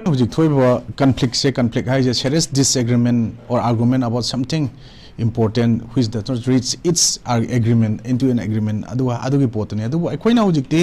conflict has a serious disagreement or argument about something important which does not reach its agreement into an agreement adugi potne adu akoina hujikti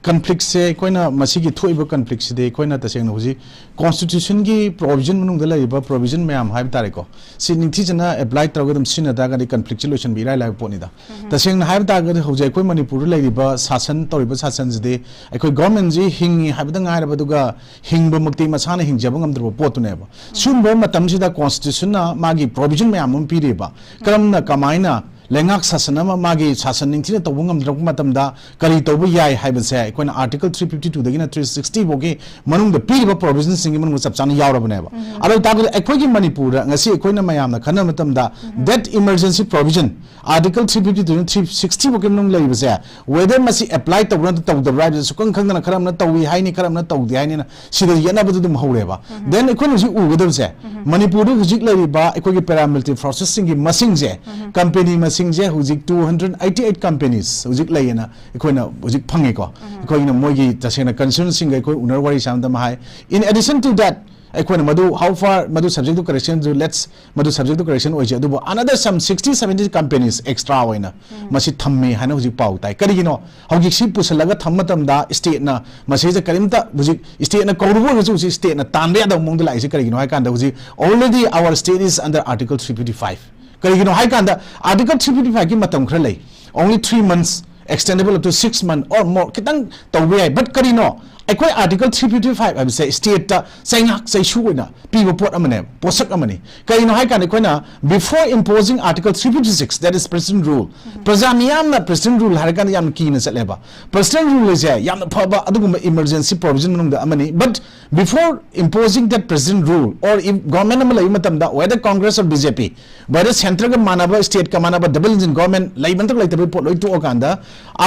conflict se akoina masigi thoiba conflict se de akoina tasengna huji constitution gi provision manung da laiba provision mayam haib tare ko si ningthi jana apply targadam sina da ga conflict solution bi rai lai potni da tasengna haib ta ga hujai koi manipur laiba sasan toriba sasan de akoi government ji hingi haibda ngai rabaduga hingba mukti masana hingjaba ngamdro potune ba sumba matam sida constitution na magi provision mayam piriba karamna kamaina lengak sasana magi sasan ningthina tawungam drok matamda kari tawbu yai haibase akoina article 352 dagina 360 bogi manung da piriba provisions singi manung chapchana yawrabane ba ado tagul akoigi manipur ngasi akoina mayamna khana matamda that emergency provision article 352 360 bogi manung leibase whether masi apply tawna tawda right sukang khangna kharamna tawi haini kharamna tawdi haini na sida yana badu dum hawreba then akoina ji ugadabse manipur hujik leiba akoigi paramilitary processing gi masing je company masing je hujik 288 companies hujik leina akoina hujik phange ko akoina mogi tasena concern sing ai koi unar wari samda mai in addition to that akoina madu how far madu subject to correction so let's madu subject to correction oje adu another some 60 70 companies extra oina masi thamme hana hujik pau tai karigino hujik si pusalaga thammatamda state na masi je karimta hujik state na kawrubo hujik state na tanre da mongda lai se karigino hai kanda hujik already our state is under article 355 karigino hai kanda article 355 ki matam khra lai only 3 months extendable up to 6 months or more kitang tawbe ai but karino akwai article 355 ab say state ta saingak sai shuina pibo pot amane posak amani karino hai kan akoina before imposing article 356 that is president rule prajamiyam na president rule har kan yam kina satleba president rule is yam phaba aduguma emergency provision manung da amani but before imposing that president rule or if government amala imatam da whether congress or bjp whether central ga manaba state ka manaba double engine government laibantak laitabe pot loi to okanda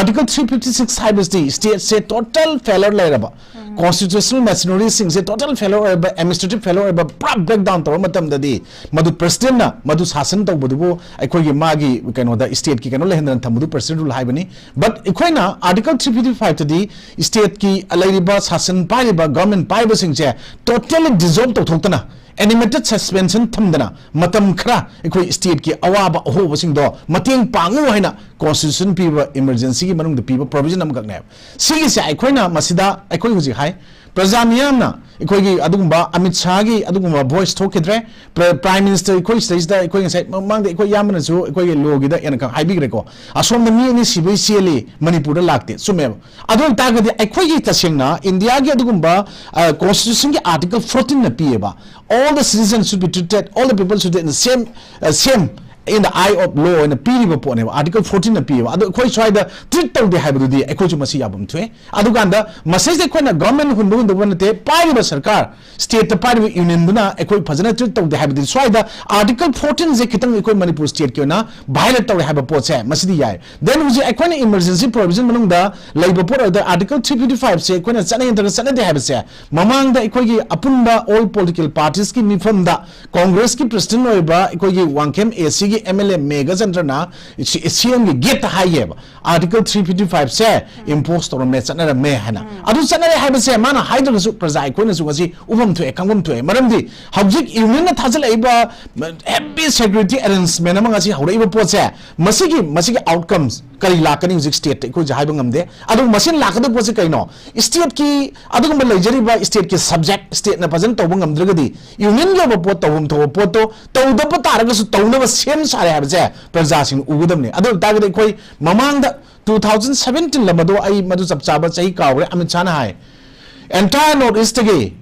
article 356 haibs the state say total failure lairaba constitutional machinery sing say total failure or administrative failure or prop breakdown to matam da di madu president na madu sasan to bodu aikoi gi magi kano da state ki kano lehendan thamudu president rule haibani but ikoina article 355 to the state ki alairiba sasan paiba government paiba sing che totally dissolve to thoktana animated suspension thamdana matam khra ikoi state ki awaba ho sing do mateng pangu haina constitution piba emergency ki manung da piba provision am gakne sigi se aikoina masida aikoi huji hai prajamiyam na ikoi gi adugumba amit shah gi adugumba voice thokidre prime minister ikoi stage da ikoi sai mang da ikoi yamna su ikoi gi logi da yana kan haibigre ko asom da mi ni sibai sele manipur da lakte sume adu ta ga ikoi gi tasengna india gi adugumba constitution gi article 14 na pieba all the citizens should be treated all the people should be in the same in the eye of law and the period of article 14 na piwa adu khoi choi da treat taw de haibu di khoi chu masi yabum thwe adu ganda message de khoi na government hundu hundu bonate pai ba sarkar state ta pai union duna khoi phajana treat taw de haibu di choi da article 14 je kitang khoi manipur state kyo na violate taw haibu po che masi di yai then uje khoi na emergency provision manung da laiba por da article 355 se khoi na chana inter chana de haibu se mamang da khoi gi apunba all political parties ki mifam da congress ki president oiba khoi gi wangkem ac MLA mega center na CM gi get high article 355 se impose to me chana me hana adu chana haiba se mana haidra su praja ikoi su ngasi ubam thwe kangum thwe maramdi hawjik union na thajal aiba heavy security arrangement amanga si hawra iba po se masigi outcomes kari lakani hujik state ikoi jahaiba ngamde adu machine lakada po se kaino state ki adu gum lejari ba state ki subject state na pajan to ngamdragadi union lo po tawum to po to tawda pa taraga su tawna ba sem sare habje praja sing ugudamne adu tagade khoi mamang da 2017 lamado ai madu chapchaba chai kawre amit chana hai entire north east ge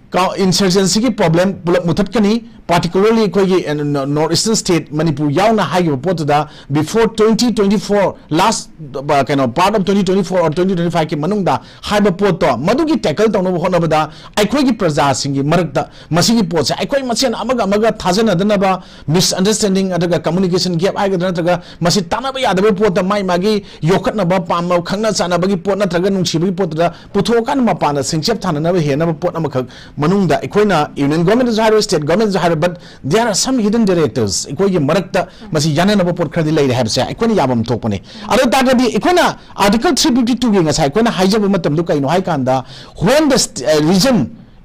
insurgency ki problem bulak muthat kani particularly khoi north eastern state manipur yauna hai ge pot da before 2024 last kind of part of 2024 or 2025 ki manung da hai ba pot to madu gi tackle to no hona ba da ai khoi gi praja sing gi marak da masi gi pot sa ai khoi machen amaga thajana dana ba misunderstanding adaga communication gap ai ga dana traga masi tana ba yada ba pot da mai magi yokhat na ba pam ma khangna chana ba gi pot na traga nungsi ba gi pot da puthokan ma pa na singchep thana na ba he na ba pot na ma khak manung da ikoina union government is higher state government is higher but there are some hidden directors ikoi gi marakta masi yana na bapot khadi lai have sa ikoi yabam thokpane ado ta ga di ikoina article 352 gi ngasai ikoina haijab matam du kaino hai kanda when the region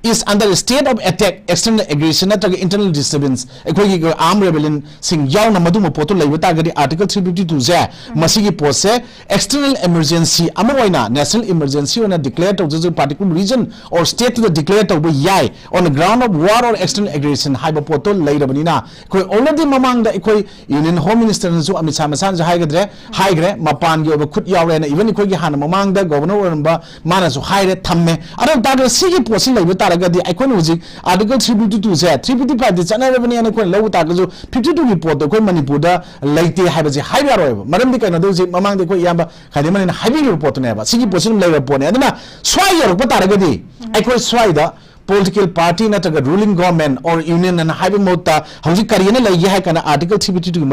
is under a state of attack, external aggression, internal disturbance, armed rebellion, sing yaw na madu mapoto laibata Article 352 ze, masigi pose, external emergency, amawaina, national emergency on a declared of the particular region or state to the declared of yai on the ground of war or external aggression, hyperpoto laidabanina. Already mamang the Union Home Minister and so Amisamasan Higre, Higre, Mapan, you could yaw and even if you had mamang the governor or Manasu Higre, Tamme. I don't tell the city posting like the Economic Article 352 Z, 355, the Channel Revenue and Low Tagazu, 52 report, the Manipur, like they have a higher, Madam the Canada, among the Koyamba, Hadiman and Heavy report never, city posting like a pony. And then, Swire, what Taragadi, I call Swida. Political party na taga ruling government or union and high mota hauji kariyana la ye hai kana Article 352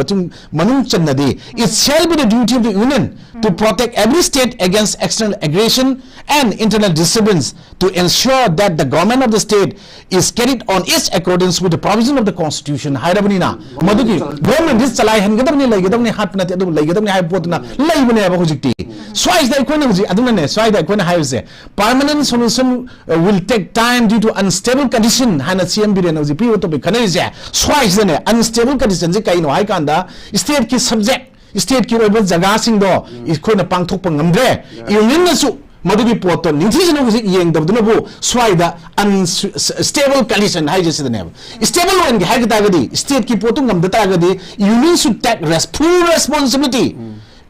manung channadi it shall be the duty of the union to protect every state against external aggression and internal disturbance to ensure that the government of the state is carried on its accordance with the provision of the constitution hairabani na madugi government is chalai hangadamni laigadamni hatna te adu laigadamni hai potna laibane ba hujikti swai da ikona huji aduna ne swai da ikona haise permanent solution will take time due to unstable condition hana CM biren uji pi to be khanai swai ne unstable condition je kaino hai kanda state ki subject state ki roba jaga sing do ikona pangthok pa ngamdre union na su madugi poto ninthi no uji yeng dabduna bu swai da unstable condition hai je sidane stable when hai ta gadi state ki poto ngamda ta gadi union should take full responsibility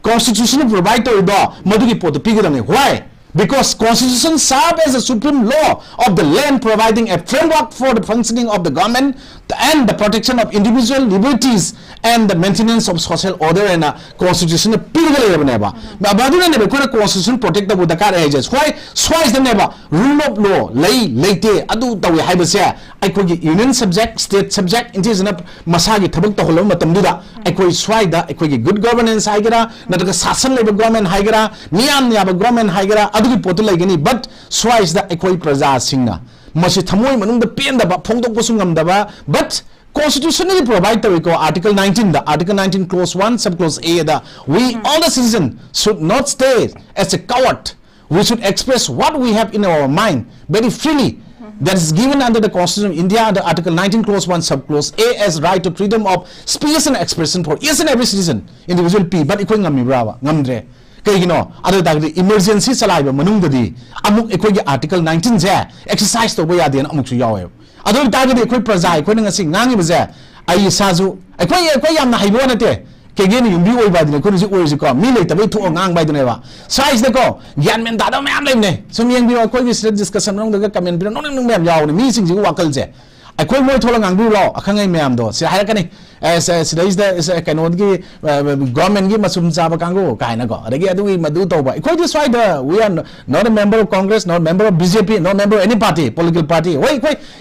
constitution provide to do madugi poto pigadamne why because constitution serves as a supreme law of the land providing a framework for the functioning of the government and the protection of individual liberties and the maintenance of social order and constitution pigadaleba baduna ne ko constitution protect the dakar ages why is the never rule of law late adu tawi haibase aikoi union subject state subject indigenous masagi thabak to holom matamduda aikoi swaida aikoi good governance haigera nataka sasan leba government haigera miyam yaba government haigera adugi potu laigani but swais da aikoi praja singna masi thamoi manung da pen da phongdok posung ngamdaba but constitutionally provide the Article 19, the Article 19 clause 1 subclause A, we all the citizens should not stay as a coward. We should express what we have in our mind very freely. That is given under the Constitution of India under Article 19 clause 1 subclause A as right to freedom of speech and expression for each and every citizen, individual P. But ikoi ngami brava ngamdre. Kayino other than the emergency salaiba manungdadi amuk ikoi Article 19 je exercise to boya den amuk su yawe. Adu target ekoi praja ekoi ngasi ngangi baze ai sazu ekoi yamna haibo nate kegeni yumbi oi badine ko ji oi ji ko mi lei tabai thu ngang bai dune ba size de ko gyan men da do mayam leimne sum yeng bi ko gi straight discussion rong da comment bi no nang mayam yaw ni mi sing ji wakal je ekoi moi thola ngang bi lo akhangai mayam do si harakani as is the kanodgi government gi masum chaba kango kaina go adagi adu madu toba ekoi this why we are not a member of Congress, not a member of BJP, not a member of any party, political party. Why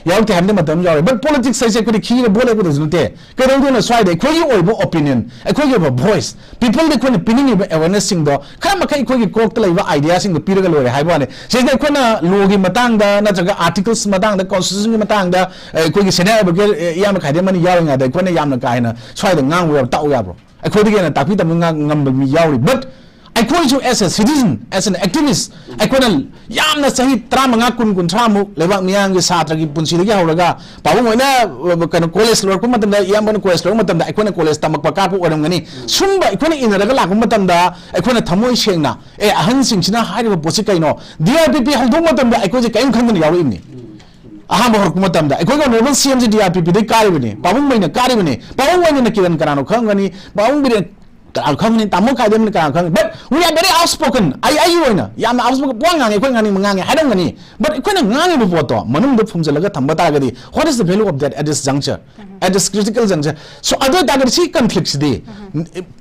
you have to have them but politics say could key bole ko dusnte ko do na swai de ko you opinion ko you voice people they ko opinion awareness sing do kama kai ko ko laiba idea sing piraga lore hai bane sei de ko na law gi matang da na jaga articles matang da constitution gi matang da ko gi senate ba yam khai de man yaw da ko na yam na kaina swai de ngang we tau ya bro ko de na tapi tam ngam mi yaw but I call you as a citizen, as an activist. I call yam na sahi tramanga kun tramu lewat miyang satra ki punsi lagi haulaga. Pawang mana kan college lor ko matam da yam ban college lor matam da I call college tamak pakar po orang ngani. Sumba I call inaraga lagu matam da I call thamoi shengna. Ahan sing sina hari ba posi kaino. DRPP haldong matam da I call kain khandan yaw imni. Aham bahor kumatam da. I call novel CMC DRPP de kari bini. Pawang mai na kari bini. Pawang mai na kiran karano khangani. Pawang biren but we are very outspoken. Yam outspoken. But what is the value of that at this juncture? At this critical juncture? So other than see conflicts day.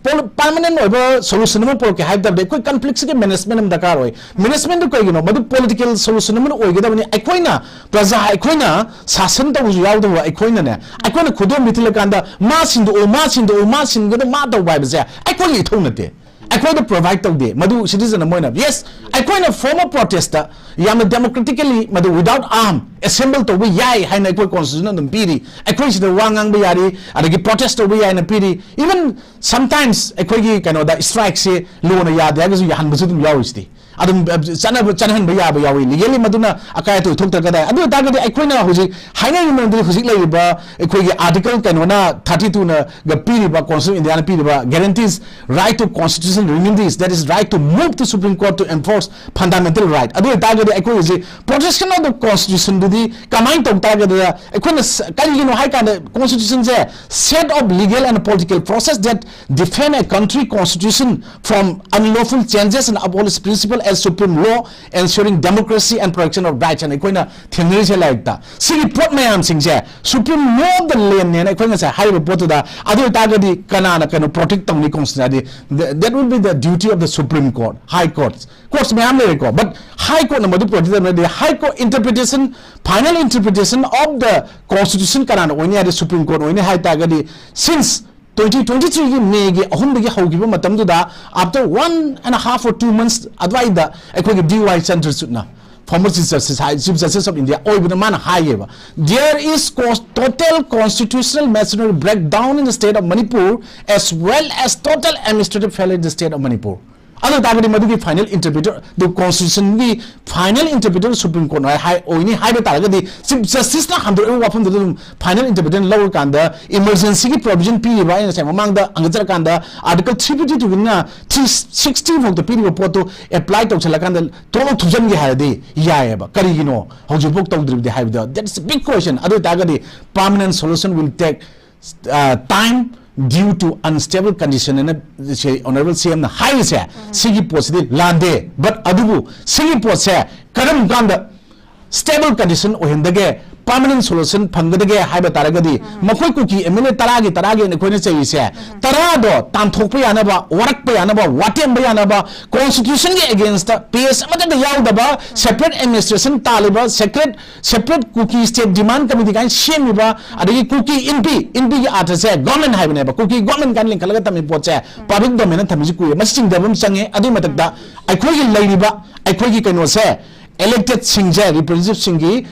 Permanent solution have the conflicts management Dakar. Management but political solution Equina, Plaza Equina, Sasanta was out of Equina. Equina Kudum Mitilakanda, Marsin to Marsin to Marsin, good matter vibes there. I call it Tonate. I call the provider day. Madu citizen of yes, I call a former protester, Yam democratically, Madu without arm, assembled to be Yai, High Constitution and Piri. I call the Wangang Biari, and the protester we and a Piri. Even sometimes a quaggy cannot strike say Luna Yad, Yahan Basudum Yawisti. adum chanhan ba ya ba yawi legally maduna akai to thok tar kada adu ta ga ai khoina huji haina ni mandri huji lai ba ekhoi gi article kanona 32 na ga piri ba constitution india na piri ba guarantees right to constitutional remedies, that is right to move to Supreme Court to enforce fundamental right. Adu ta ga ekhoi huji protection of the constitution dudi kamai to ta ga ekhoi kali you know high kind constitution je set of legal and political process that defend a country constitution from unlawful changes and abolish principle as supreme law, ensuring democracy and protection of rights. And ekhoi na thengri se like ta sigi pot mayam sing je supreme law of the land ne ekhoi na sa high report da adu ta ga di kana na kano protect tong ni constitution that will be the duty of the Supreme Court, High Courts mayam le ko, but High Court na madu protect the High Court interpretation, final interpretation of the constitution kana na oni the Supreme Court oni high ta ga di since 2023 ki May ki ahum gi haugiba matam du da after 1.5 or 2 months advise da ekhoi gi DY center sutna former Chief Justice of India man high there is total constitutional machinery breakdown in the state of Manipur as well as total administrative failure in the state of Manipur. Adu tagadi madugi final interpreter the constitution gi final interpreter Supreme Court high oini high ba taragadi Chief Justice na handle wafam the final interpreter lower kanda emergency gi provision pi ba ina sa mamang da angajar kanda article 352 na 360 of the period report to apply to chala kanda tomo thujan gi haide yae ba kari gino hoju bok tawdri de haide that is a big question. Adu tagadi permanent solution will take time due to unstable condition and honorable CM na high se sigi post lande but adubu sigi post se karam ganda stable condition ohendage permanent solution phangdage haiba taragadi makoi kuki emele taragi ne koine chei se tara do tam thokpa yana ba warak pa yana ba watem ba yana ba constitution ge against the PS amata yaw da ba separate administration taliba separate kuki state demand committee kan shemi ba adagi kuki inpi ge ata se government haiba ne ba kuki government kan link kalaga tami poche public domain thamji ku masing dabam change adu matak da aikoi gi lairiba aikoi gi kaino se elected singja representative singi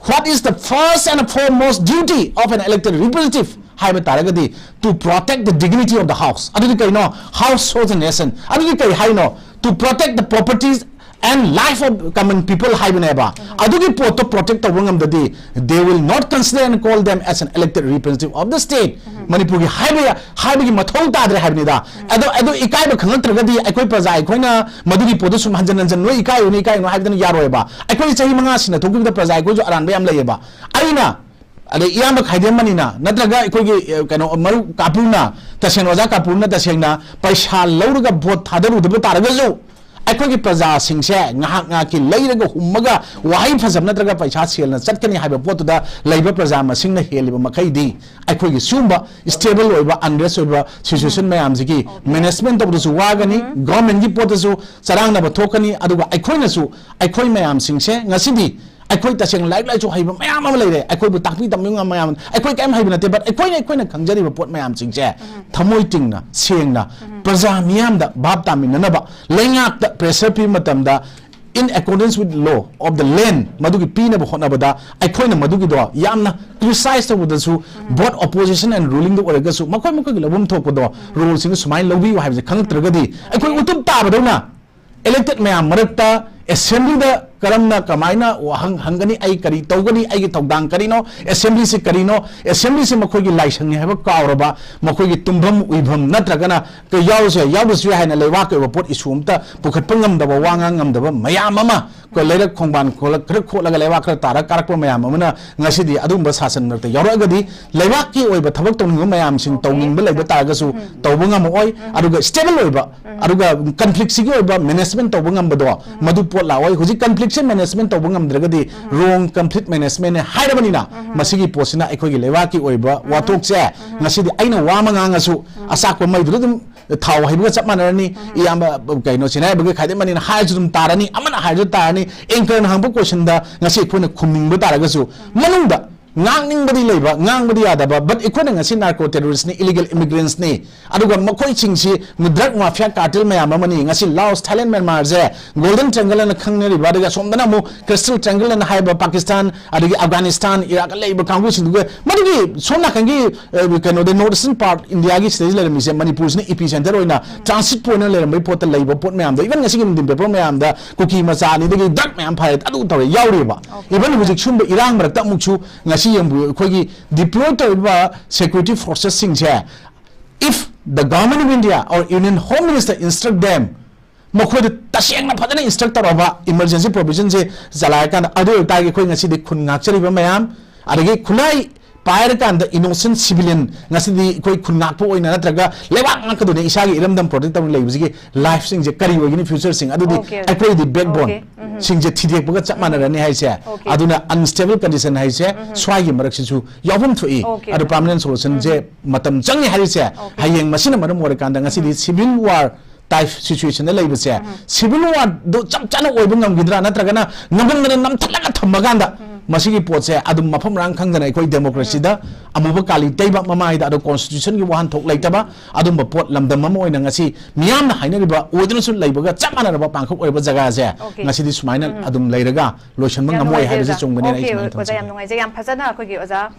what is the first and foremost duty of an elected representative haiba taragadi to protect the dignity of the house adu kai no house of the nation adu kai hai no to protect the properties and life of common people haiba neba adu gi to protect the wangam dadi they will not consider and call them as an elected representative of the state Manipur gi haiba gi mathau tadre haibni da adu ikai ba khangatragadi aikoi praja aikoina maduri podu sum hanjan no ikai no haibdan yaroi ba aikoi chahi manga sina thogi da praja aikoi jo aran ba yam laiba aina ade iyam khaidem manina natraga aikoi gi kano maru kapurna taseng oja kapurna tasengna paisa lauraga vote thadaru du taraga jo aikoi praja singse nga ki leiraga hummaga wahai phasam natraga paisa selna chatkani haiba potuda leiba praja masingna heliba makhaidi aikoi gi sumba stable oiba unrest oiba situation mayam jigi management of the wagani government gi potasu charangna ba thokani aduga aikoina su aikoi mayam singse ngasidi aikoi taseng like chu haiba mayam am leire aikoi bu takpi tamyung mayam aikoi kaim haiba nate but aikoina khangjari ba pot mayam singse thamoi tingna sengna praja miyam da bab taminna ba lengak da pressure pi matam da in accordance with law of the land madugi pina ba hona bada aikoina madugi do yamna criticize to the su both opposition and ruling the oraga su makoi gi labum thok do rule sing sumai lobi wa haiba khangtragadi aikoi utup ta badona elected mayam marakta assembly da karamna kamaina hangani ai kari tawgani ai gi tawdang karino assembly se karino assembly se makoi gi laisang ne haba kawraba makoi gi tumbam uibham natragana ke yawse haina lewa ke report isumta pukhat pangam da wanga ngam da mayam ama ko lerak khongban kholaga lewa khra tara karak mayam amana ngasidi adumba sasan nakta yawragadi lewa ki oiba thabak tawning mayam sing tawning ba leiba taragasu tawbungam oi aduga stable oiba aduga conflict sigi oiba management tawbungam bado madu pot la oi huji conflict management to bungam dragadi wrong complete management ne haidabanina masigi posina aikoi gi lewa ki oiba watok se ngasidi aina wama ngangasu asakwa mai dum thaw haibuga chap manarani iyamba kaino sinai buga khaide manina haijum tarani amana haiju tarani anchor na hangbu question da ngasi khone khuming bu taragasu manungda ngang badi leba ngang badi adaba but ikona ngasi narco terrorists ni illegal immigrants ni aduga makoi chingsi drug mafia cartel mayam amani ngasi Laos Thailand Myanmar je golden triangle na khangni ri badaga somdana mu crystal triangle na haiba Pakistan adigi Afghanistan Iraq leba kangu sinduga madigi somna kangi kano the northern part India gi stage le mi se Manipur ni epicenter oina transit point na le mai pot leba pot mayam da even ngasi ndim paper mayam da kuki macha ni digi drug mayam phai adu tore yauri ba even hujik sumba irang marakta mukchu ngasi yambu khoi deploy to security forces sing if the government of India or Union Home Minister instruct them makhoi taseng na phadana instruct toroba emergency provision je jalai kan adu ta khoi ngasi de khun ngak chari ba mayam adagi khulai pair kan the innocent civilian ngasi di khoi khun ngak po oina natraga lewak ngak do ne isa gi iramdam protect tam lei bisi life sing je kari wagi ni future sing adu di khoi di backbone sing je thidek baga chap mana rani hai se aduna unstable condition hai se swai gi marak sisu yawum thui adu permanent solution je matam changi hai se hayeng masina maram mor kan da ngasi di civil war type situation na lei bise civil war do chap chana oi bungam gidra natraga na ngam nam thalaga thamaganda masigi potse adum mafam rang khangdana ekoi democracy da amuba kali teiba mamai da ado constitution gi wahan thok laitaba adum pot lamdam mama oina ngasi miyam na haina riba odinu sun leibaga chamana raba pangkhok oiba jaga je ngasi di sumaina adum leiraga lotion mang amoi haibse chungbani ai sumaina oza yam nungai je yam phajana akoi gi oza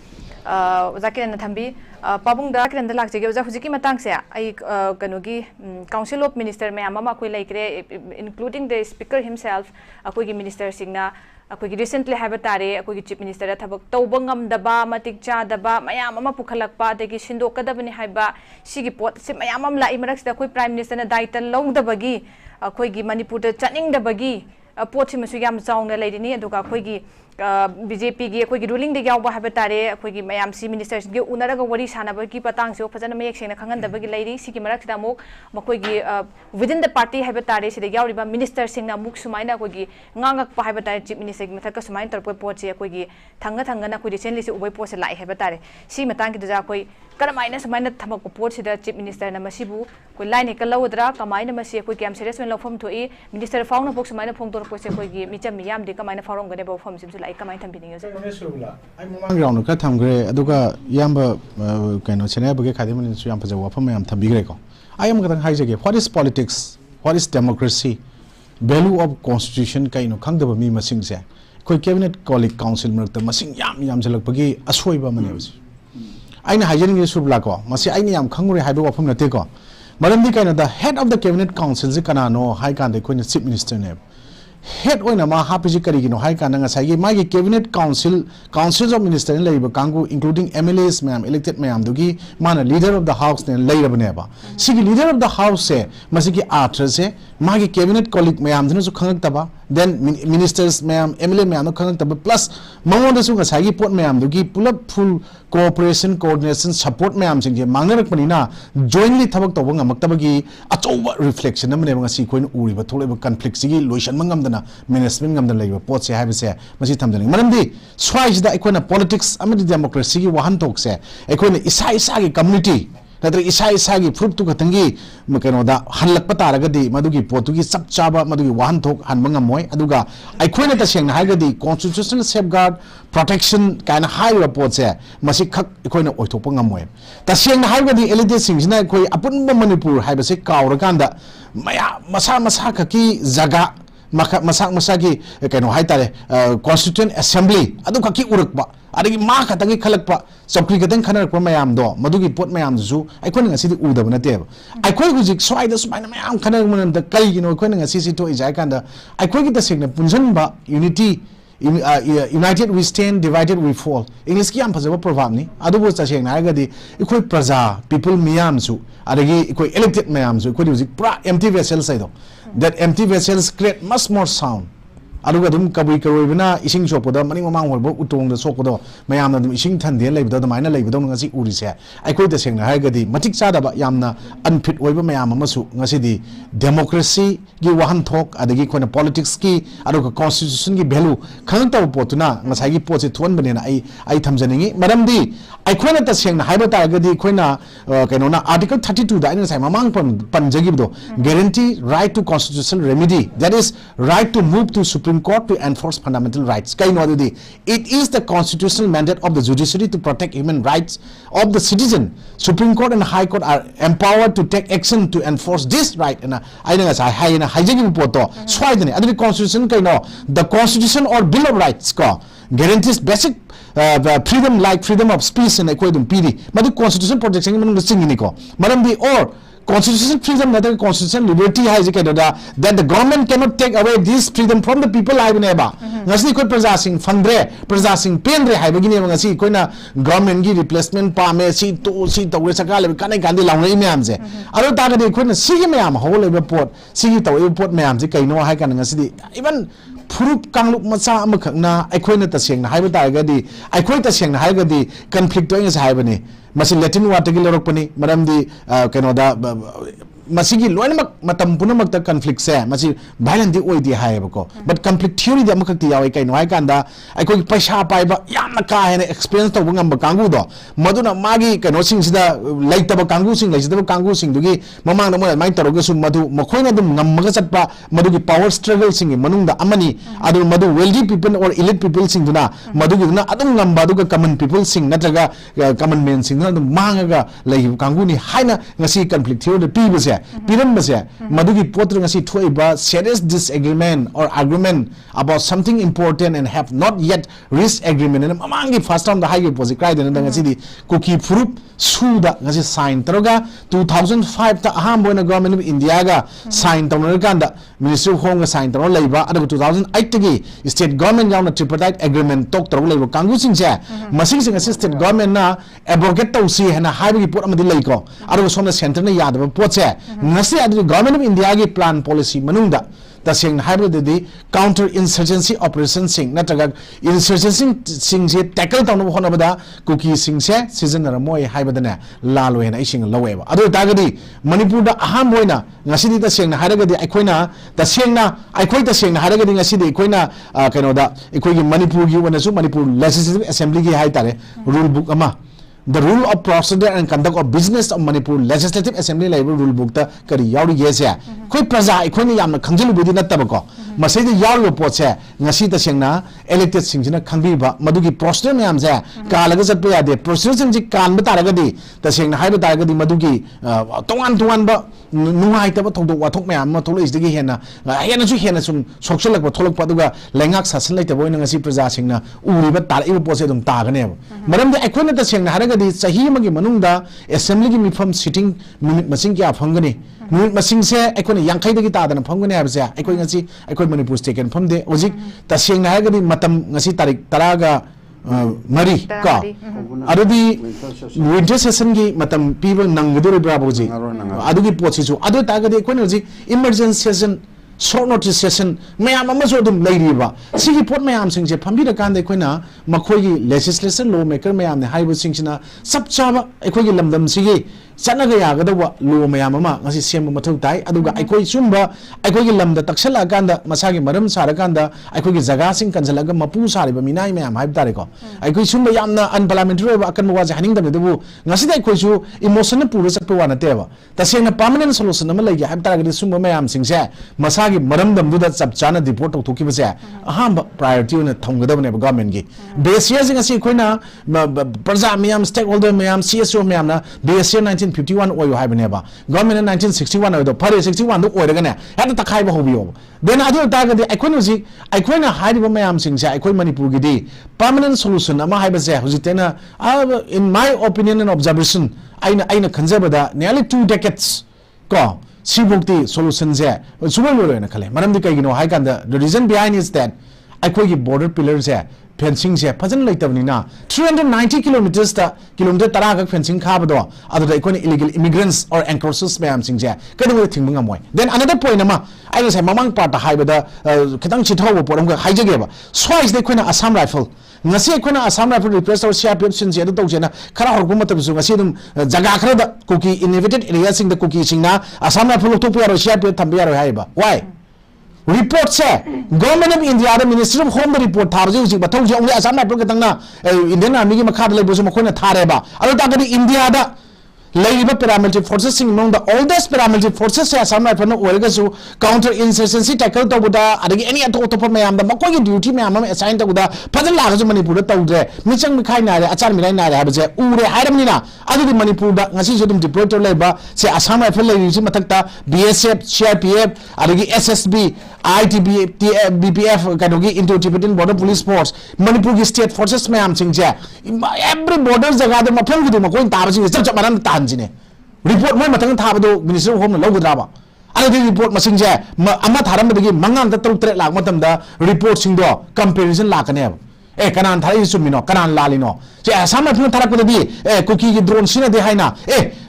oza kiran thambi pabung da kiran da lakje ge oza hujiki matang se ai kanogi council of minister me amama koi laikre including the speaker himself akoi gi minister singna akoi recently have tare akoi chief minister thabak tawbangam daba matik cha daba mayam ama pukhalakpa degi sindokadabani haiba sigi pot se mayam am lai marak sida akoi prime minister na daitan longdabagi akoi gi manipur da chaning dabagi pot se masu yam chaungna leidini aduga akoi gi BJP gi akoi gi ruling de yaw ba have tare akoi gi mayam si ministers gi unaraga wari sanaba gi patang se phajana mayek sena khangan dabagi leiri sigi marak sida muk makoi gi within the party have tare sida yawriba minister singna muk sumaina akoi gi ngangak pa have tare chief minister gi mathaka sumain tarpoi pot se akoi gi thanga na akoi recently se ubai pot se lai have tare si matang gi da akoi karamaina sumaina thamak pot se da chief minister na masibu koi line ka lawdra kamaina masi akoi kam serious men lofam thoi minister fauna bok sumaina phong tor pot se akoi gi micham miyam de kamaina farom gane bo fam sim ai kamai thambini yo ai mamang ground ka thamgre aduga yamba kaino chene bage khadimani su yam pajawa pham yam thambigre ko I am gadang haijage what is politics what is democracy value of constitution kaino khangdaba mi masing se koi cabinet colleague council marakta masing yam jalakpagi asoiba mane basi aina haijani subla ko masi aini yam khangure haiba wafam nate ko maramdi kaino the head of the cabinet council je kana no hai kan de koina chief minister ne head oina ma hapiji kari gino hai kan nga sai ma gi cabinet councils of minister ne leiba kangu including MLAs ma'am elected ma'am dugi mana leader of the house ne leira bane ba sigi leader of the house se masigi after se ma gi cabinet colleague ma'am jinu su khangak taba then ministers ma'am MLA ma'am no khangak taba plus mangon su nga sai pot ma'am dugi pulap full cooperation coordination support ma'am sing je mangnarak panina jointly thabak tawba ngamak tabagi achoba reflection amne nga si koin uri ba thole ba conflict sigi loisan mangam dana management ngam dan leiba pot se have se masi thamdani maramdi swai da ikona politics amadi democracy gi wahan tok se ikona isa gi community natra isa gi fruit tu katangi makeno da hanlak pataragadi madugi potugi sap chaba madugi wahan thok hanbanga moi aduga aikhoina ta sengna haigadi constitutional safeguard protection kana high report se masi khak ikhoina oithokpa ngamoi ta sengna haigadi elite singsina ikoi apunba manipur haibase kawrakanda maya masa khaki jaga masa ki keno haitare constituent assembly adu khaki urakpa adagi ma khatangi khalakpa chokri katang khanarpa mayam do madugi pot mayam ju aikon ngasi udaba nate aikoi hujik swai da sumaina mayam khanar manam da kai gino aikon ngasi si to ijai kanda aikoi ki ta segna punjanba unity united we stand divided we fall english ki am phajaba proverb ni adu bo cha segna agadi ikoi praja people miyam su adagi ikoi elected mayam su ikoi hujik pra empty vessel sai do that empty vessels create much more sound aduga dum kabui karoibna ising sopoda mani mamang holbo utong da sokodo mayamna dum ising than de leibda da maina leibda ngasi urise aikoi da sengna haigadi matik chada ba yamna unfit oiba mayam amasu ngasi di democracy gi wahan thok adagi koina politics ki aduga constitution gi value khangta potuna ngasai gi poche thon banena ai thamjaningi maramdi aikhoina ta sengna haiba ta agadi koina kaino na article 32 da ina sai mamang panjagi do guarantee right to constitutional remedy that is right to move to supreme Supreme Court to enforce fundamental rights. It is the constitutional mandate of the judiciary to protect human rights of the citizen. Supreme Court and High Court are empowered to take action to enforce this right. And the Constitution, the Constitution or Bill of Rights guarantees basic freedom like freedom of speech and equality. But Constitution protection or constitutional freedom, not constitutional liberty, that the government cannot take away this freedom from the people. I never. Ngasi koi prajasing fundre, prajasing pendre. I begin ngasi koi na government gi replacement pa me si to sakale kanai kandi laungai me amze. Aro taga de koi na sigi me am whole report, sigi to report me amze kai no hai kan ngasi even proof kangluk masa amakna I koi na taseng na hai bata di I koi taseng na hai di conflict toing hai bani. Masih Latin watagi lorok pani madam di kenoda masih gi loin mak matam puna mak ta conflict se masih violent di oi di hai bako but conflict theory di amak ti yawai kai noi kanda ai koi paisa pai ba yamna ka hene experience to bungam ba kangu do maduna magi keno sing sida laita ba kangu sing laita ba kangu sing dugi mamang na mo mai taroga sum madu makhoina dum namaga chatpa madu gi power struggle sing manung da amani adu madu wealthy people or elite people sing duna madu gi duna adum ngamba du common people sing natraga common men sing duna mangaga lai kangu ni haina ngasi conflict theory de pi base piram base madugi potra ngasi thoiba serious disagreement or argument about something important and have not yet reached agreement and mamangi first time the high deposit cry den ngasi di cookie proof suda ngasi sign taroga 2005 ta aham boina government of India ga sign tamar kanda ministry of home ga sign tamar leiba adu 2008 tagi state government yauna tripartite agreement tok taro leiba kangu sing se masing sing state government na abrogate tausi hena high report amadi leiko adu somna center na yadaba pot se ngasi adu government of India gi plan policy manungda taseng hybrid di counter insurgency operation sing natraga insurgency sing se tackle tawno hona bada cookie sing se season na moi hybadane lalo hena ising laweba adu tagadi manipur da aham boina ngasi di taseng na haragadi aikoina taseng na aikoi taseng na haragadi ngasi di aikoina kano da aikoi gi manipur gi wana su manipur legislative assembly gi hai tare rule book ama the rule of procedure and conduct of business of Manipur Legislative Assembly labor rule book ta kari yauri gese koi praja ikoi yamna khangjilu budi nattabako masai de yaru potse ngasi ta sengna elected singsina khangbi ba madugi procedure myam je kalaga satpa yade procedure sing ji kan ba taragadi ta sengna haiba taragadi madugi tongan ba nungai ta ba thongdok wathok myam ma tholo isdigi hena hena sum sokselak ba tholok paduga lengak sasan laita boina ngasi praja singna uri ba tar iba potse dum tagane maram de ikoi na ta sengna haraga sahi magi manungda assembly gi mifam sitting minute masing kya phangani minute masing se ekone yankhai dagi tadana phangani habse ekoi ngasi ekoi manipur state kan famde ojik taseng na hagadi matam ngasi tarik taraga mari ka adudi winter session gi matam people nangduri braboji adugi pochi chu adu tagadi ekoi ojik emergency session short notice session mayam amaso dum leiriba sigi pot mayam singje phambira kande koina makhoi gi legislation lawmaker mayam ne haibu singsina sabchaba ekoi gi lamdam sigi chanaga yagadawa law mayam ama ngasi semba mathau tai aduga ekoi sumba ekoi gi lamda taksala kanda masagi maram sara kanda ekoi gi jaga sing kanjalaga mapu sariba minai mayam haib tare ko ekoi sumba yamna unparliamentary ba akan waje haning dam debu ngasi dai ekoi su emotion pura sakpa wana teba tasena permanent solution ama legi haib tare gi sumba mayam singse masagi maram dam du da chap chana report to ki base aham priority na thonggadab ne government gi base sing asi koina praja mayam stakeholder mayam CSO mayam na base 1951 oyo haibane ba government 1961 oyo pare 61 do oyo gane hada takai ba hobiyo then adu tagadi aikoina haiba mayam sing sa aikoi manipur gi di permanent solution ama haiba se hujitena in my opinion and observation aina khanjabada nearly 2 decades ko sibukti solution je subalo na khale maram di kai gino hai kan the reason behind is that aikoi gi border pillars je fencing se fajan laitabni na 390 kilometers ta kilometer tara ga fencing khabado adu da ikoni illegal immigrants or encroachers mayam sing je kadang thing banga moi then another point ama I say mamang part ta haibada khitang chithaw poram ga haijage ba sois de koina Assam rifle ngasi koina Assam rifle repress or CRPF sin je do jena khara horgu matam su ngasi dum jaga khara da cookie inhabited area sing the cookie sing na Assam rifle to pya ro CRPF thambya ro haiba why report say government of India the ministry of home report tharje uji bathau je only Assam rifle katang na Indian army gi makha da laibo su makhona thare ba alo ta ga India da ꯂꯩꯔꯤꯕ paramilitary forces ꯁꯤꯡ ꯃꯅꯨꯡꯗ oldest paramilitary forces ꯁꯦ ꯑꯁꯥꯝ ꯔꯥꯏꯐꯜꯅ ꯑꯣꯏꯔꯒꯁꯨ counter insurgency tackle ꯇꯧꯕꯗ ꯑꯗꯒꯤ any ꯑꯇꯣꯞꯄ ꯃꯌꯥꯝꯗ ꯃꯈꯣꯏꯒꯤ duty ꯃꯌꯥꯝ ꯑꯃ assign ꯇꯧꯕꯗ ꯐꯖꯅ ꯂꯥꯛꯑꯒꯁꯨ ꯃꯅꯤꯄꯨꯔꯗ ꯇꯧꯗ꯭ꯔꯦ ꯃꯤꯆꯪ ꯃꯤꯈꯥꯏ ꯅꯥꯏꯔꯦ ꯑꯆꯥꯔ ꯃꯤꯔꯥꯏ ꯅꯥꯏꯔꯦ ꯍꯥꯏꯕꯁꯦ ꯎꯔꯦ ꯍꯥꯏꯔꯕꯅꯤꯅ ꯑꯗꯨꯗꯤ ꯃꯅꯤꯄꯨꯔꯗ ꯉꯁꯤꯁꯨ ꯑꯗꯨꯝ deploy ꯇꯧꯔ ꯂꯩꯕ ꯁꯦ ꯑꯁꯥꯝ ꯔꯥꯏꯐꯜ ꯂꯩꯔꯤꯁꯤ ꯃꯊꯛꯇ BSF CRPF ꯑꯗꯒꯤ SSB ITB BPF ꯀꯩꯅꯣꯒꯤ Indo Tibetan Border Police Force ꯃꯅꯤꯄꯨꯔꯒꯤ state forces ꯃꯌꯥꯝꯁꯤꯡꯁꯦ every border ꯖꯒꯥꯗ ꯃꯐꯝ ꯈꯨꯗꯤꯡ ꯃꯈꯣꯏꯅ ꯇꯥꯕꯁꯤꯡꯁꯦ ꯆꯞ ꯃꯥꯟꯅꯅ ꯇꯥꯍꯟꯁꯤꯅꯦ report ꯃꯣꯏ ꯃꯊꯪ ꯊꯥꯕꯗꯣ ꯃꯤꯅꯤꯁꯇꯔ ꯑꯣꯐ ꯍꯣꯝꯅ ꯂꯧꯒꯗ꯭ꯔꯥꯕ ꯑꯗꯨꯗꯤ report ꯃꯁꯤꯡꯁꯦ ꯑꯃ ꯊꯥꯔꯝꯕꯗꯒꯤ ꯃꯉꯥꯗ 6-7 ꯂꯥꯛ ꯃꯇꯝꯗ report ꯁꯤꯡꯗꯣ comparison ꯂꯥꯛꯀꯅꯦꯕ ꯀꯅꯥꯅ ꯊꯥꯔꯛꯏ ꯆꯨꯝꯃꯤꯅꯣ ꯀꯅꯥꯅ ꯂꯥꯜꯂꯤꯅꯣ ꯁꯦ ꯑꯁꯥꯝ ꯔꯥꯏꯐꯜꯅ ꯊꯥꯔꯛꯄꯗꯗꯤ ꯀꯨꯀꯤꯒꯤ ꯗ꯭ꯔꯣꯟ ꯁꯤꯖꯤꯟꯅꯗꯦ ꯍꯥꯏꯅ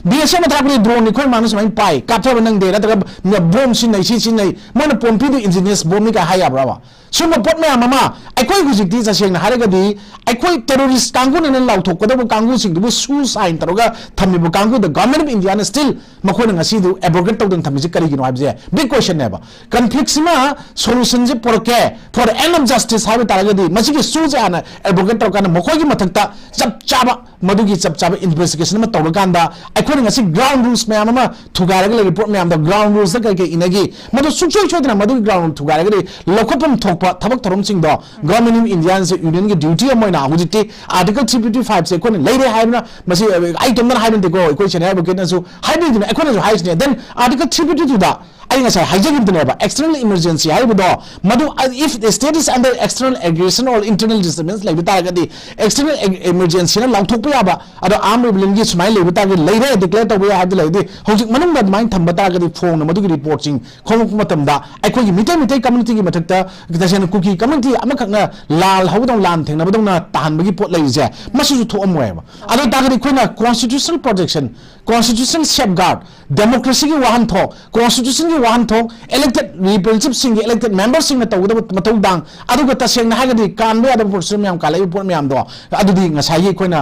BSF ꯅ ꯊꯥꯔꯛꯄꯗꯤ ꯗ꯭ꯔꯣꯟ ꯑꯩꯈꯣꯏ ꯃꯥꯅ ꯁꯨꯃꯥꯏꯅ ꯄꯥꯏ ꯀꯥꯞꯊꯕ ꯅꯪꯗꯦ ꯅꯠꯇ꯭ꯔꯒ ꯕꯣꯝ ꯁꯤꯖꯤꯟꯅꯩ ꯁꯤꯖꯤꯟꯅꯩ ꯃꯣꯏꯅ ꯄꯣꯝꯄꯤꯗꯨ ꯏꯟꯖꯤꯅꯤꯌꯁ ꯕꯣꯝꯅꯤ ꯀꯥꯏ ꯍꯥꯏ ꯌꯥꯕ꯭ꯔꯥꯕ ꯁꯨꯝꯕ ꯄꯣꯠ ꯃꯌꯥꯝ ꯑꯃ ꯑꯩꯈꯣꯏ ꯍꯧꯖꯤꯛꯇꯤ ꯇꯁꯦꯡꯅ ꯍꯥꯏꯔꯒꯗꯤ ꯑꯩꯈꯣꯏ ꯇꯦꯔꯣꯔꯤꯁ ꯀꯥꯡꯕꯨꯅ ꯂꯥꯎꯊꯣꯛꯀꯗꯕ ꯀꯥꯡꯕꯨꯁꯤꯡꯗꯨꯕꯨ ꯁꯨ ꯁꯥꯏꯟ ꯇꯧꯔꯒ ꯊꯝꯃꯤꯕ ꯀꯥꯡꯕꯨꯗ ꯒꯚꯔꯟꯃꯦꯟꯠ ꯑꯣꯐ ꯏꯟꯗꯤꯌꯥꯅ ꯁ꯭ꯇꯤꯜ ꯃꯈꯣꯏꯅ ꯉꯁꯤꯗꯨ ꯑꯦꯕ꯭ꯔꯣꯒꯦꯠ ꯇꯧꯗꯅ ꯊꯝꯃꯤꯁꯤ ꯀꯔꯤꯒꯤꯅꯣ ꯍꯥꯏꯕꯁꯦ ꯕꯤగ్ ꯀ꯭ꯋꯦꯁꯟꯅꯦꯕ ꯀꯟꯐ꯭ꯂꯤꯛꯁꯤꯃ ꯁꯣꯂꯨꯁꯟꯁꯦ ꯄꯨꯔꯛꯀꯦ ꯐꯣꯔ ꯑꯦꯟ ꯑꯣꯐ ꯖꯁꯇꯤꯁ ꯍꯥꯏꯕ ꯇꯥꯔꯒꯗꯤ ꯃꯁꯤꯒꯤ ꯁꯨꯁꯦ ꯍꯥꯟꯅ ꯑꯦꯕ꯭ꯔꯣꯒꯦꯠ ꯇꯧꯔꯀꯥꯟꯗ ꯃꯈꯣꯏꯒꯤ ꯃꯊꯛꯇ ꯆꯞ ꯆꯥꯕ ꯃꯗꯨꯒꯤ ꯆꯞ ꯆꯥꯕ ꯏꯟꯚꯦꯁꯇꯤꯒꯦꯁꯟ ꯑꯃ ꯇꯧꯔꯀꯥꯟꯗ ꯑꯩꯈꯣꯏꯅ ꯉꯁꯤ ꯒ꯭ꯔꯥꯎꯟ ꯔꯨꯜꯁ ꯃꯌꯥꯝ ꯑꯃ ꯊꯨꯒꯥꯏꯔꯒ ꯂꯩꯔꯤꯕ ꯄꯣꯠ ꯃꯌꯥꯝꯗ ꯒ꯭ꯔꯥꯎꯟ ꯔꯨꯜꯁꯇ ꯀꯩ ꯏꯅꯒꯤ ꯃꯗꯨ ꯁꯨꯡꯁꯣꯏ ꯁꯣꯏꯗꯅ ꯃꯗꯨꯒꯤ ꯒ꯭ꯔꯥꯎꯟ ꯔꯨꯜ ꯊꯨꯒꯥꯏꯔꯒꯗꯤ ꯂꯧꯈꯠꯐꯝ ꯊꯣꯛꯄ ꯊꯕꯛ ꯊꯧꯔꯝꯁꯤꯡꯗꯣ ꯒꯚꯔꯟꯃꯦꯟꯠ ꯑꯣꯐ ꯏꯟꯗꯤꯌꯥꯟꯁꯦ ꯌꯨꯅꯤꯌꯟꯒꯤ ꯗ꯭ꯌꯨꯇꯤ ꯑꯃ ꯑꯣꯏꯅ ꯍꯧꯖꯤꯛꯇꯤ आर्टिकल 355 से कोई लेरे हाइबना मसी आई तमन हाइबन देखो कोई चने हाइब केनसु हाइबन एकोनसु हाइसने देन आर्टिकल 352 दा आई ngasa हाइजेगिबनेबा एक्सटर्नल इमरजेंसी हाइबदो मदु if the state is under external aggression or internal disturbance लाइब तागदी एक्सटर्नल इमरजेंसी ना लाउथोकप याबा अदो आर्म रिबलिंग सुमाइ लेब तागे लेरे डिक्लेयर तबया हाइब लाइदि हौजिक मनुंग दा माइन थंब तागदी फोन मदुगी रिपोर्टिंग खोमक मतमदा अखोगी मिटे मिटे कम्युनिटी की मथकता तसेन कुकी कम्युनिटी अमखना लाल हौदों लान थेंगनबदोंना ताहनबगी पोट लैजे मसिसु थोअमोयबा अदो तागदी खोइना constitutional protection constitution safeguard democracy की वाहनथोक कॉन्स्टिट्यूशन की वाहनथोक इलेक्टेड रिप्रेजेंटेटिव सिंग इलेक्टेड मेंबर्स सिंग तौगदब मतौदांग अदुगा तसेंगना हागदी कानबे अदब पोर्सन म्याम कालै पोट म्याम दो अदुदी ngसाई खोइना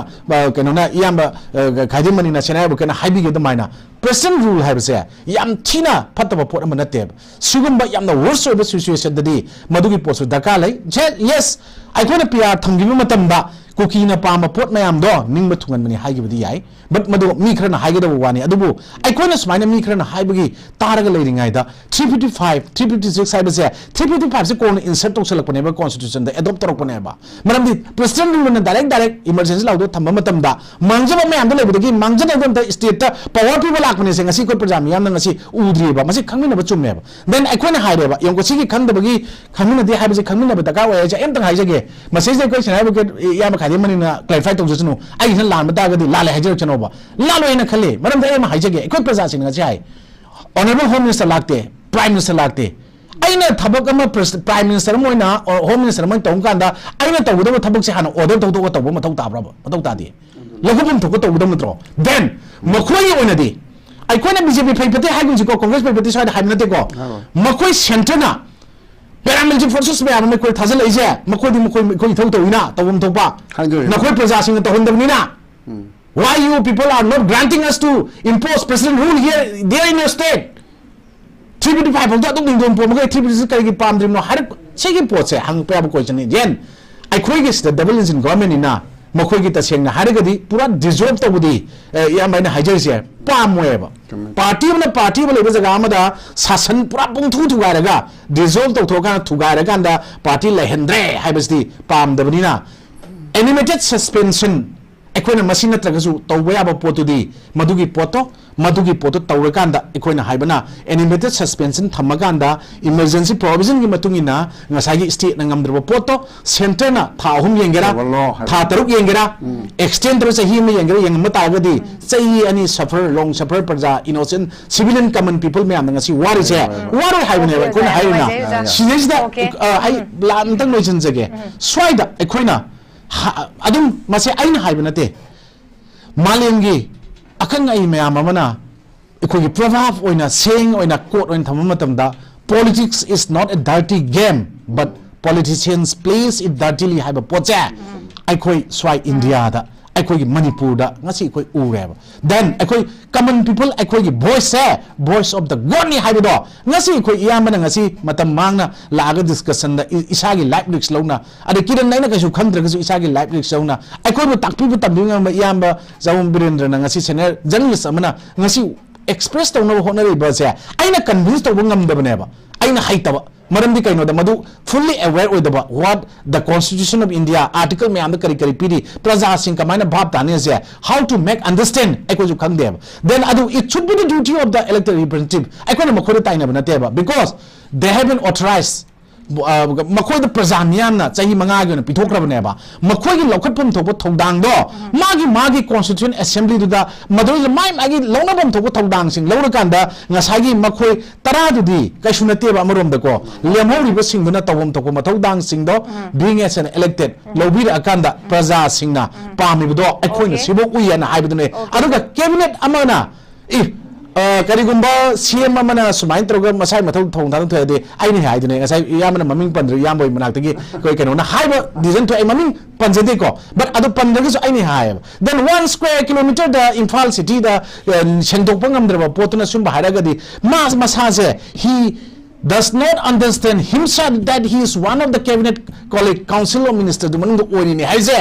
केनोना इयाम खाइदिमनिना सेनायब केना हाइबिगे दमाइना प्रेसिडेंट रूल हाइबसे याम थीना फतब पोट अम नते सुगुंबा यामना वर्स ओइब सिचुएशन ददी मदुगी पोसु दरकार लै यस आइखोना पीआर थंगिबे मतमदा कुकीना पाम पोट मैम दो निंग थुंगनबनी हाइगिबदी याई बट मदो मी खरना हाइगदब वानी अदुबु आइखोना सुमाइना मी खरना हाइबगी तारगा लेरिङाइदा 355 356 हाइबसे 355 से कोन इंसर्ट तौसलकपनेबा कॉन्स्टिट्यूशन दा एडॉप्ट तौरकपनेबा मरमदि प्रेसिडेंट रूल ने डायरेक्ट इमरजेंसी लाउदो थंबा मतमदा मांगजबा मैम दो लेबदगी मांगजनदम दा स्टेट ता पावर पीबल लाकपने से ngasi कोइ प्रजा मियाम ngasi उद्रिबा मसे खंगमिनबा चुमेबा देन आइखोना हाइरेबा यंगोसिगी खंगदबगी खंगमिनदि हाइबसे खंगमिनबा दका वय जे एमतंग हाइजगे मसेज दे क्वेश्चन हाइबके याम खादिमनिना क्लैरिफाई तौजसनु आई न लान बतागदी लाले हाइजर चनोबा लालोइना खले मरम दे एम हाइजगे कोइ प्रजा सिंग ngasi हाइ ऑनरेबल होम मिनिस्टर लाक्ते प्राइम मिनिस्टर लाक्ते आइना थबक अमा प्राइम मिनिस्टर मोइना और होम मिनिस्टर मोइ तौं कांदा आइना तौगदब थबक से हाना ऑर्डर तौदो तौबो मथौ ताब्राबो मथौ तादि लखुबम थको तौगदम नत्रो देन मखोइ ओइनादि आइखोना बीजेपी फैपते हाइगुजि को कांग्रेस फैपते साइड हाइनते को मखोइ सेंटरना पैरामिलिटरी फोर्सेस में आने कोई थाजल इसे मखोदी मखोई थौ तौइना तौबम थौपा नखोइ प्रजा सिंग तौहंदबनिना why you people are not granting us to impose president rule here there in your state 355 of that ding dom po magai 356 kai gi pam drim no har chegi pot se hang pa ba question jen ai khoi gi the double engine government ina makhoi gi ta seng na har gadi pura dissolve to budi ya mai na hajer se pam moeba party ba leba jaga amada sasan pura pung thu thu ga raga dissolve to thoka thu ga raga anda party la hendre haibasti pam dabnina animated suspension अखोना मसी नत्रगसु तौबा याबा पोतुदी मदुगी पोतो तौरकांदा अखोना हाइबना animated suspension थमगांदा emergency provision की मतुंगिना ngसागी state न ngamdrba पोतो centre ना था अहुम येंगेरा था तरुक येंगेरा extend तर सही में येंगेरा Young मतागदी सही अनि सफर लॉन्ग सफर प्रजा इनोसेंट सिविलियन कॉमन पीपल में आम ngasi वारिसे वारो हाइबने अखोना हाइना सिनेजदा हाइ लांतंग लोइसन जगे स्वाइदा अखोना अदुम मसे आइना हाइबनते मालेंगी अखंग आई मैम अमना इखोगी प्रभाव ओइना सेंग ओइना कोट ओइन थम मतमदा politics is not a dirty game but politicians plays it dirtily हाइब पोचे आइखोई स्वाइ इंडिया दा ꯑꯩꯈꯣꯏꯒꯤ ꯃꯅꯤꯄꯨꯔꯗ ꯉꯁꯤ ꯑꯩꯈꯣꯏ ꯎꯔꯦꯕ ꯗꯦꯟ ꯑꯩꯈꯣꯏ ꯀꯃꯟ ꯄꯤꯄꯜ ꯑꯩꯈꯣꯏꯒꯤ ꯚꯣꯏꯁꯁꯦ ꯚꯣꯏꯁ ꯑꯣꯐ ꯗ ꯒꯣꯗꯅꯤ ꯍꯥꯏꯕꯗꯣ ꯉꯁꯤ ꯑꯩꯈꯣꯏ ꯏꯌꯥꯝꯕꯅ ꯉꯁꯤ ꯃꯇꯝ ꯃꯥꯡꯅ ꯂꯥꯛꯑꯒ ꯗꯤꯁꯀꯁꯟꯗ ꯏꯁꯥꯒꯤ ꯂꯥꯏꯐ ꯔꯤꯛꯁ ꯂꯧꯅ ꯑꯗꯩ ꯀꯤꯔꯟ ꯑꯩꯅ ꯀꯩꯁꯨ ꯈꯪꯗ꯭ꯔꯒꯁꯨ ꯏꯁꯥꯒꯤ ꯂꯥꯏꯐ ꯔꯤꯛꯁ ꯂꯧꯅ ꯑꯩꯈꯣꯏꯕꯨ ꯇꯥꯛꯄꯤꯕ ꯇꯝꯕꯤꯕ ꯉꯝꯕ ꯏꯌꯥꯝꯕ ꯖꯥꯎꯝ ꯕꯤꯔꯦꯟꯗ꯭ꯔꯅ ꯉꯁꯤ ꯁꯦꯅꯤꯌꯔ ꯖꯔꯅꯦꯂꯤꯁ ꯑꯃꯅ ꯉꯁꯤ express ꯇꯧꯅꯕ ꯍꯣꯠꯅꯔꯤꯕꯁꯦ ꯑꯩꯅ ꯀꯟꯚꯤꯟꯁ ꯇꯧꯕ ꯉꯝꯗꯕꯅꯦꯕ ꯑꯩꯅ ꯍꯩꯇꯕ ꯃꯔꯝꯗꯤ ꯀꯩꯅꯣꯗ ꯃꯗꯨ fully aware ꯑꯣꯏꯗꯕ what the constitution of India article ꯃꯌꯥꯝꯗ ꯀꯔꯤ ꯀꯔꯤ ꯄꯤꯔꯤ ꯄ꯭ꯔꯖꯥꯁꯤꯡ ꯀꯃꯥꯏꯅ ꯚꯥꯞ ꯇꯥꯅꯤꯁꯦ how to make understand ꯑꯩꯈꯣꯏꯁꯨ ꯈꯪꯗꯦꯕ then adu it should be the duty of the elected representative ꯑꯩꯈꯣꯏꯅ ꯃꯈꯣꯏꯗ ꯇꯥꯏꯅꯕ ꯅꯠꯇꯦꯕ because they have been authorized ꯃꯈꯣꯏꯗ ꯄ꯭ꯔꯖꯥ ꯃꯤꯌꯥꯝꯅ ꯆꯍꯤ 5ꯒꯤ ꯑꯣꯏꯅ ꯄꯤꯊꯣꯛꯈ꯭ꯔꯕꯅꯦꯕ ꯃꯈꯣꯏꯒꯤ ꯂꯧꯈꯠꯐꯝ ꯊꯣꯛꯄ ꯊꯧꯗꯥꯡꯗꯣ ꯃꯥꯒꯤ ꯀꯣꯟꯁꯇꯤꯇ꯭ꯌꯨꯟ ꯑꯦꯁꯦꯝꯕ꯭ꯂꯤꯗꯨꯗ ꯃꯗꯨꯗ ꯃꯥꯒꯤ ꯂꯧꯅꯐꯝ ꯊꯣꯛꯄ ꯊꯧꯗꯥꯡꯁꯤꯡ ꯂꯧꯔꯀꯥꯟꯗ ꯉꯁꯥꯏꯒꯤ ꯃꯈꯣꯏ 10ꯗꯨꯗꯤ ꯀꯩꯁꯨ ꯅꯠꯇꯦꯕ ꯑꯃꯔꯣꯝꯗꯀꯣ ꯂꯦꯝꯍꯧꯔꯤꯕꯁꯤꯡꯗꯨꯅ ꯇꯧꯐꯝ ꯊꯣꯛꯄ ꯃꯊꯧ ꯗꯥꯡꯁꯤꯡꯗꯣ being as an elected ꯂꯧꯕꯤꯔꯛꯑꯀꯥꯟꯗ ꯄ꯭ꯔꯖꯥꯁꯤꯡꯅ ꯄꯥꯝꯃꯤꯕꯗꯣ ꯑꯩꯈꯣꯏꯅ ꯁꯤꯕꯣꯛ ꯎꯏꯌꯦꯅ ꯍꯥꯏꯕꯗꯨꯅꯦ ꯑꯗꯨꯒ ꯀꯦꯕꯤꯅꯦꯠ ꯑꯃꯅ ꯀꯔꯤꯒꯨꯝꯕ CM ꯑꯃꯅ ꯁꯨꯃꯥꯏꯅ ꯇꯧꯔꯒ ꯃꯁꯥꯏ ꯃꯊꯧ ꯊꯧ ꯊꯥꯗꯣꯛ ꯊꯣꯛꯑꯗꯤ ꯑꯩꯅ ꯍꯥꯏꯗꯨꯅꯦ ꯉꯁꯥꯏ ꯏꯌꯥꯝꯕꯅ ꯃꯃꯤꯡ ꯄꯟꯗ꯭ꯔ ꯏꯌꯥꯝꯕꯒꯤ ꯃꯅꯥꯛꯇꯒꯤ ꯑꯩꯈꯣꯏ ꯀꯩꯅꯣꯅ ꯍꯥꯏꯕ ꯗꯤꯖꯟ ꯊꯣꯛꯑꯦ ꯃꯃꯤꯡ ꯄꯟꯖꯗꯦꯀꯣ ꯕꯠ ꯑꯗꯨ ꯄꯟꯗ꯭ꯔꯒꯁꯨ ꯑꯩꯅ ꯍꯥꯏꯌꯦꯕ ꯗꯦꯟ 1 square kilometer ꯏꯝꯐꯥꯜ ꯁꯤꯇꯤꯗ ꯁꯦꯡꯗꯣꯛꯄ ꯉꯝꯗ꯭ꯔꯕ ꯄꯣꯠꯇꯨꯅ ꯁꯨꯝꯕ ꯍꯥꯏꯔꯒꯗꯤ ꯃꯁꯥꯁꯦ he does not understand himself that he is one of the cabinet council of ministers du manungda oirine haise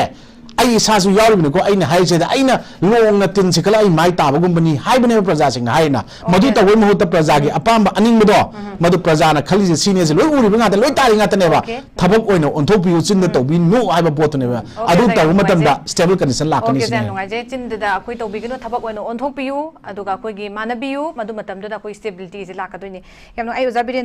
ai isasu yauribniko aina haiseda aina longna tin sikala ai mai tabagumni haibane prajasingna haina madu tawai muhutta prajagi apamba aningdo madu prajana khalise sine je loi uriba ngata loi tari ngata neba thabak oina onthopiu chinda tawbi no haiba potneba adu tawu matamda stable condition lakani sine okay je chindda akoi tawbigino thabak oina onthopiu aduga akoi gi manabiu madu matamda akoi stability je lakadoini yamno ai oza biren